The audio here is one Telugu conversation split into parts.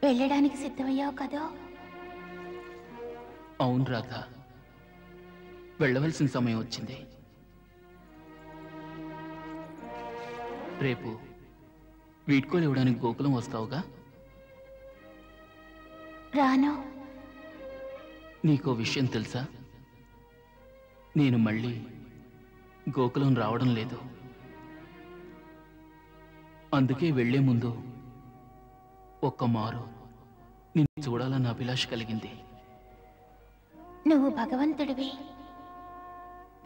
వెళ్ళడానికి సిద్ధమయ్యావు కదో? అవును రాధ, వెళ్ళవలసిన సమయం వచ్చింది. రేపు వీడ్కోలు ఇవ్వడానికి గోకులం వస్తావుగా? రాను. నీకో విషయం తెలుసా? నేను మళ్ళీ గోకులం రావడం లేదు. అందుకే వెళ్లే ముందు ఒక్క మారు నిన్ను చూడాలన్న అభిలాష కలిగింది. నువ్వు భగవంతుడివి.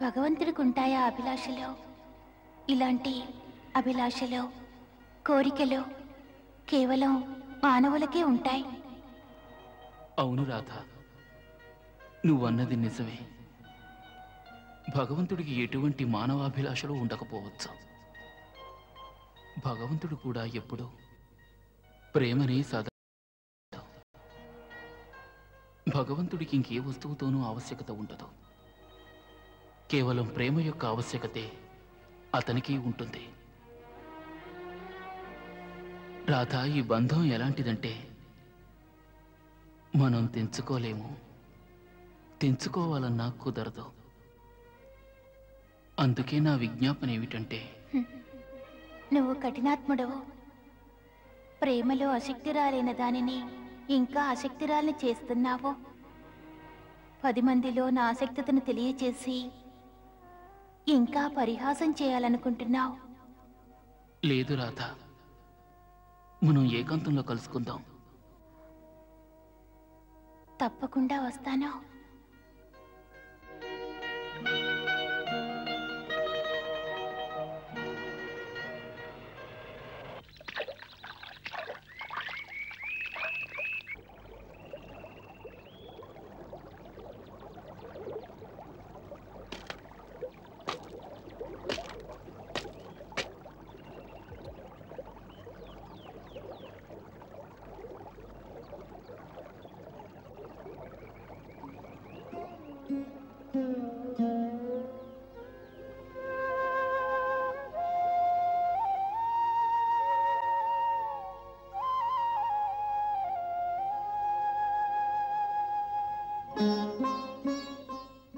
భగవంతుడికి ఉంటాయా అభిలాషలు? ఇలాంటి అభిలాషలు, కోరికలు కేవలం మానవులకే ఉంటాయి. అవును రాధ, నువ్వన్నది నిజమే. భగవంతుడికి ఎటువంటి మానవాభిలాషలు ఉండకపోవచ్చు. భగవంతుడు కూడా ఎప్పుడు ప్రేమనే సదా. భగవంతుడికి ఇంకే వస్తువుతోనూ ఆవశ్యకత ఉండదు. కేవలం ప్రేమ యొక్క ఆవశ్యకతే అతనికి ఉంటుంది. రాధ, ఈ బంధం ఎలాంటిదంటే మనం తెంచుకోలేము, తెంచుకోవాలన్నా కుదరదు. అందుకే నా విజ్ఞాపన ఏమిటంటే, నువ్వు కఠినాత్ముడవు. ప్రేమలో ఆసక్తిరాలైన దానిని ఇంకా ఆసక్తిరాల్ని చేస్తున్నావు. 10 మందిలో నా ఆసక్తిని తెలియచేసి ఇంకా పరిహాసం చేయాలనుకుంటున్నావు. లేదు రాధ, మనం ఏకాంతంలో కలుసుకుందాం. తప్పకుండా వస్తాను.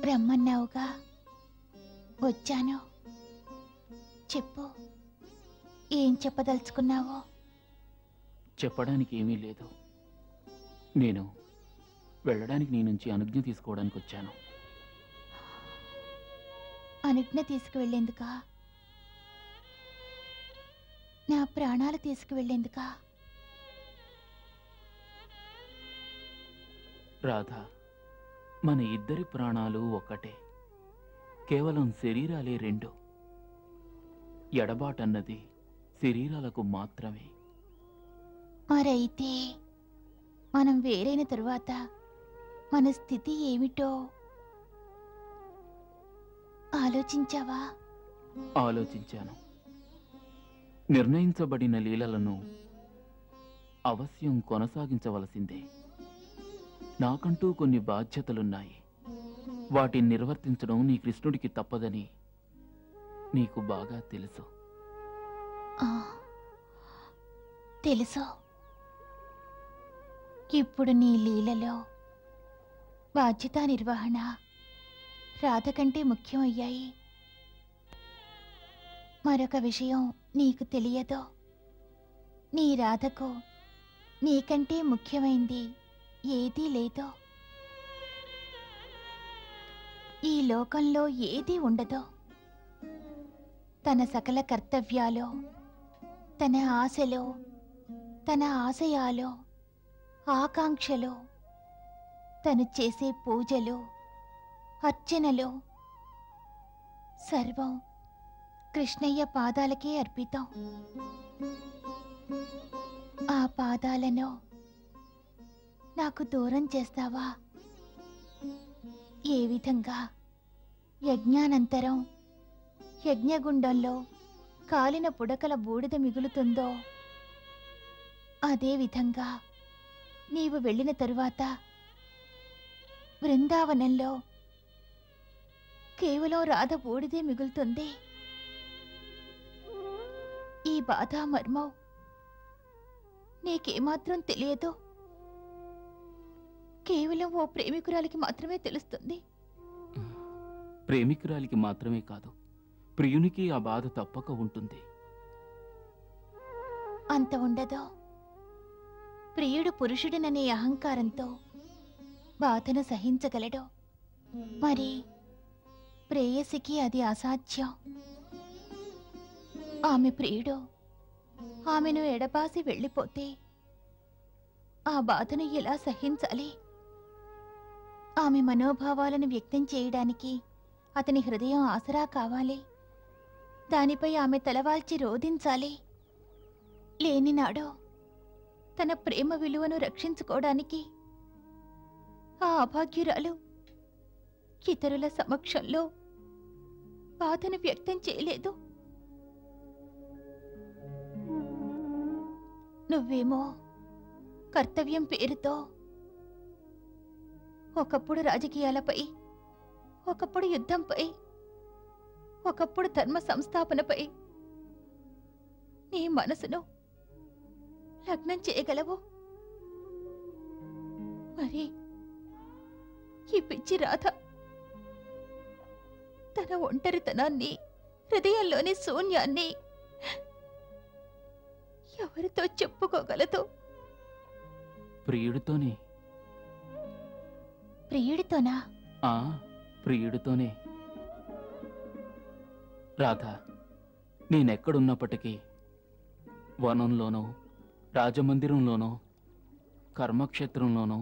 రమ్మన్నావుగా, వచ్చాను. చెప్పు, ఏం చెప్పదలుచుకున్నావో? చెప్పడానికి ఏమీ లేదు. నేను వెళ్ళడానికి నీ నుంచి అనుజ్ఞ తీసుకోవడానికి వచ్చాను. అనుజ్ఞ తీసుకువెళ్ళేందుకా? నా ప్రాణాలు తీసుకువెళ్ళేందుకా? రాధ, మన ఇద్దరి ప్రాణాలు ఒక్కటే. కేవలం శరీరాలే రెండు. ఎడబాటన్నది శరీరాలకు మాత్రమే. మరైతే మనం వేరైన తరువాత మన స్థితి ఏమిటో ఆలోచించావా? ఆలోచించాను. నిర్ణయించబడిన లీలలను అవశ్యం కొనసాగించవలసిందే. నాకంటూ కొన్ని బాధ్యతలున్నాయి. వాటిని నిర్వర్తించడం నీ కృష్ణుడికి తప్పదని నీకు బాగా తెలుసు. తెలుసు. ఇప్పుడు నీ లీలలో బాధ్యతా నిర్వహణ రాధ కంటే ముఖ్యమయ్యాయి. మరొక విషయం నీకు తెలియదో? నీ రాధకు నీకంటే ముఖ్యమైంది ఏదీ లేదో. ఈ లోకంలో ఏదీ ఉండదో. తన సకల కర్తవ్యాలు, తన ఆశలు, తన ఆశయాలు, ఆకాంక్షలు, తను చేసే పూజలు, అర్చనలు సర్వం కృష్ణయ్య పాదాలకే అర్పితం. ఆ పాదాలను నాకు దూరం చేస్తావా? ఏ విధంగా యజ్ఞానంతరం యజ్ఞగుండంలో కాలిన పుడకల బూడిద మిగులుతుందో అదే విధంగా నీవు వెళ్ళిన తరువాత బృందావనంలో కేవలం రాధ బూడిదే మిగులుతుంది. ఈ బాధ మర్మం నీకేమాత్రం తెలియదు. కేవలం ఓ ప్రేమికురాలికి మాత్రమే తెలుస్తుంది. ప్రేమికురాలికి మాత్రమే కాదు, ప్రియునికి ఆ బాధ తప్పక ఉంటుంది. అంత ఉండదో. ప్రియుడు పురుషుడిననే అహంకారంతో బాధను సహించగలడు. మరి ప్రేయసికి అది అసాధ్యం. ఆమె ప్రియుడు ఆమెను ఎడబాసి వెళ్ళిపోతే ఆ బాధను ఎలా సహించాలి? ఆమె మనోభావాలను వ్యక్తం చేయడానికి అతని హృదయం ఆసరా కావాలి. దానిపై ఆమె తలవాల్చి రోదించాలి. లేనినాడు తన ప్రేమ విలువను రక్షించుకోవడానికి ఆ అభాగ్యురాలు ఇతరుల సమక్షంలో బాధను వ్యక్తం చేయలేదు. నువ్వేమో కర్తవ్యం పేరుతో ఒకప్పుడు రాజకీయాలపై, ఒకప్పుడు యుద్ధంపై, ఒకప్పుడు ధర్మ సంస్థాపనపై నీ మనసును లగ్నం చేయగలవు. మరి ఈ పిచ్చి రాధ తన ఒంటరితనాన్ని, హృదయంలోని శూన్యాన్ని ఎవరితో చెప్పుకోగలదు? ప్రియుడితోనే. ప్రియుడితోనా? ప్రియుడితోనే. రాధా, నేనెక్కడున్నప్పటికీ, వనంలోనో, రాజమందిరంలోనో, కర్మక్షేత్రంలోనో,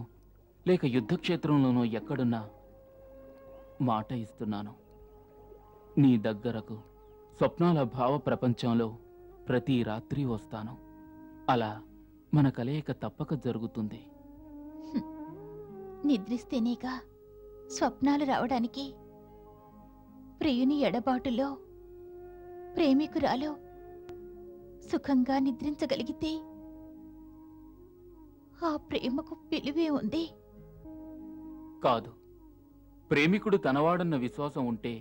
లేక యుద్ధక్షేత్రంలోనో ఎక్కడున్నా మాట ఇస్తున్నాను, నీ దగ్గరకు స్వప్నాల భావ ప్రపంచంలో ప్రతి రాత్రి వస్తాను. అలా మన కలయిక తప్పక జరుగుతుంది. నిద్రిస్తేనేగా స్వప్నాలు రావడానికి. ప్రియుని ఎడబాటులో ప్రేమికురాలు సుఖంగా నిద్రించగలిగితే ఆ ప్రేమకు విలువే ఉంది. కాదు, ప్రేమికుడు తనవాడన్న విశ్వాసం ఉంటే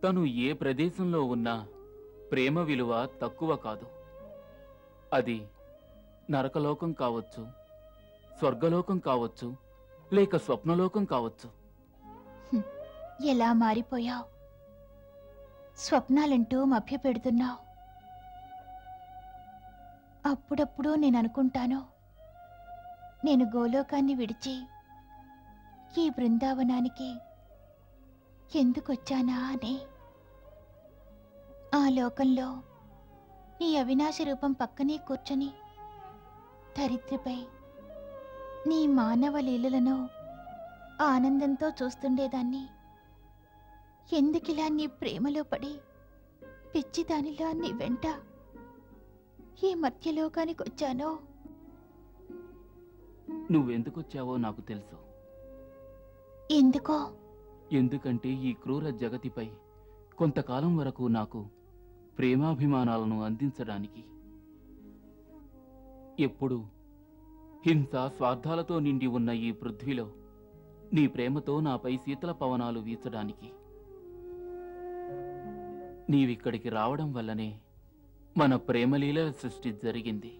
తను ఏ ప్రదేశంలో ఉన్నా ప్రేమ విలువ తక్కువ కాదు. అది నరకలోకం కావచ్చు, స్వర్గలోకం కావచ్చు, లేక స్వప్నలోకం కావచ్చు. ఎలా మారిపోయావు! స్వప్నాలంటూ మభ్యపెడుతున్నావు. అప్పుడప్పుడు నేను అనుకుంటాను, నేను గోలోకాన్ని విడిచి ఈ బృందావనానికి ఎందుకొచ్చానా అని. ఆ లోకంలో నీ అవినాశ రూపం పక్కనే కూర్చొని ధరిత్రిపై నీ మానవ లీలలను ఆనందంతో చూస్తుండేదాన్ని. ఎందుకిలా నీ ప్రేమలో పడి పిచ్చిదానిలా నీ వెంట ఈ మధ్యలోకానికి వచ్చానో. నువ్వెందుకొచ్చావో నాకు తెలుసు. ఎందుకో? ఎందుకంటే ఈ క్రూర జగతిపై కొంతకాలం వరకు నాకు ప్రేమాభిమానాలను అందించడానికి. ఎప్పుడు హింస, స్వార్థాలతో నిండి ఉన్న ఈ పృథ్వీలో నీ ప్రేమతో నాపై శీతల పవనాలు వీచడానికి. నీవిక్కడికి రావడం వల్లనే మన ప్రేమలీలల సృష్టి జరిగింది.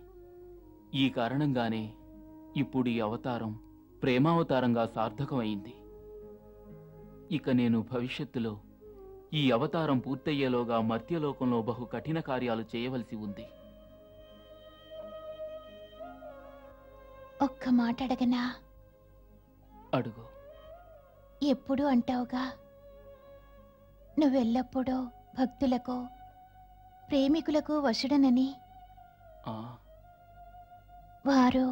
ఈ కారణంగానే ఇప్పుడు ఈ అవతారం ప్రేమావతారంగా సార్థకమైంది. ఇక నేను భవిష్యత్తులో ఈ అవతారం పూర్తయ్యేలోగా మర్త్యలోకంలో బహు కఠిన కార్యాలు చేయవలసి ఉంది. ఒక్క మాట అడగనా? అడుగు. ఎప్పుడు అంటావుగా, నువ్వెల్లప్పుడూ భక్తులకు, ప్రేమికులకు వశుడనని. వారు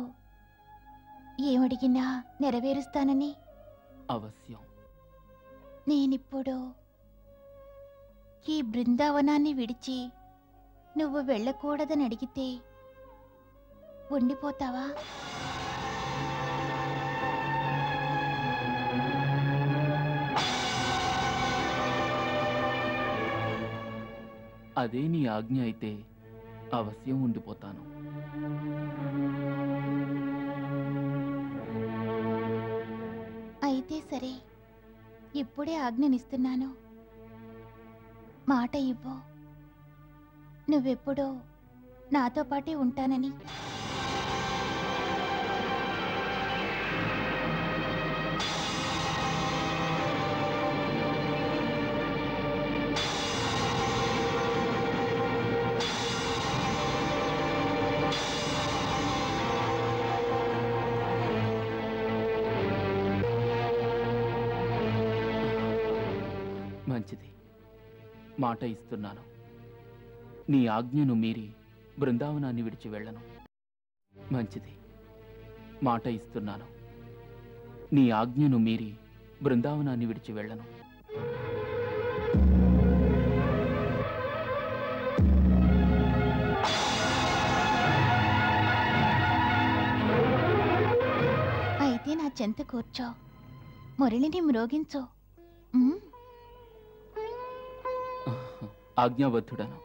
ఏమడిగినా నెరవేరుస్తానని. అవశ్యం. నేనిప్పుడు ఈ బృందావనాన్ని విడిచి నువ్వు వెళ్ళకూడదని అడిగితే ఉండిపోతావా? అదే నీ ఆజ్ఞ అయితే అవశ్యం ఉండిపోతాను. అయితే సరే, ఇప్పుడే ఆజ్ఞనిస్తున్నాను. మాట ఇవ్వు, నువ్వెప్పుడూ నాతో పాటే ఉంటానని. మంచిది, మాట ఇస్తున్నాను. నీ ఆజ్ఞను మీరి బృందావనాన్ని విడిచి వెళ్ళను. మంచిది, మాట ఇస్తున్నాను. నీ ఆజ్ఞను మీరి బృందావనాన్ని విడిచి వెళ్ళను. అయితే నా చెంత కూర్చో, మురళిని మ్రోగించు. ఆజ్ఞాబద్ధుడను.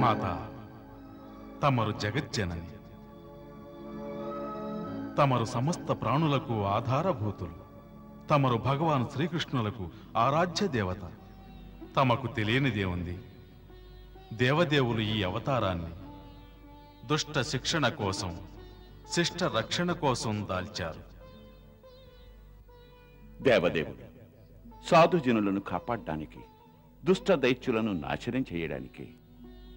మాత, తమరు జగజ్జనని, తమరు సమస్త ప్రాణులకు ఆధారభూతులు. తమరు భగవాన్ శ్రీకృష్ణులకు ఆరాధ్య దేవత. తమకు తెలియనిదేముంది? దేవదేవులు ఈ అవతారాన్ని దుష్ట శిక్షణ కోసం, శిష్ట రక్షణ కోసం దాల్చారు. దేవదేవులు సాధుజనులను కాపాడడానికి, దుష్ట దైత్యులను నాశనం చేయడానికి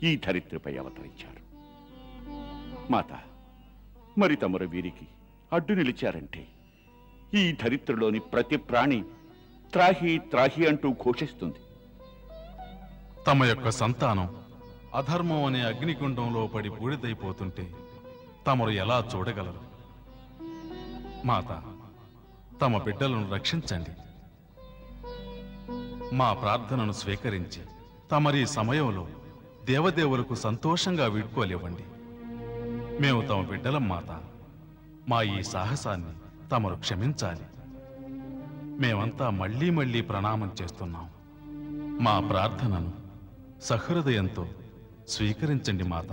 ఈ ధరిత్రిపై అవతరించారు. మాత, మరి తమరు వీరికి అడ్డు నిలిచారంటే ఈ ధరిత్రిలోని ప్రతి ప్రాణి త్రాహి త్రాహి అంటూ ఘోషిస్తుంది. తమ యొక్క సంతానం అధర్మం అనే అగ్నిగుండంలో పడి బూడిదైపోతుంటే తమరు ఎలా చూడగలరు? మాత, తమ బిడ్డలను రక్షించండి. మా ప్రార్థనను స్వీకరించి తమరి సమయంలో దేవదేవులకు సంతోషంగా వీడ్కోలివ్వండి. మేము తమ బిడ్డలం మాత. మా ఈ సాహసాన్ని తమరు క్షమించాలి. మేమంతా మళ్ళీ మళ్ళీ ప్రణామం చేస్తున్నాం. మా ప్రార్థనను సహృదయంతో స్వీకరించండి మాత.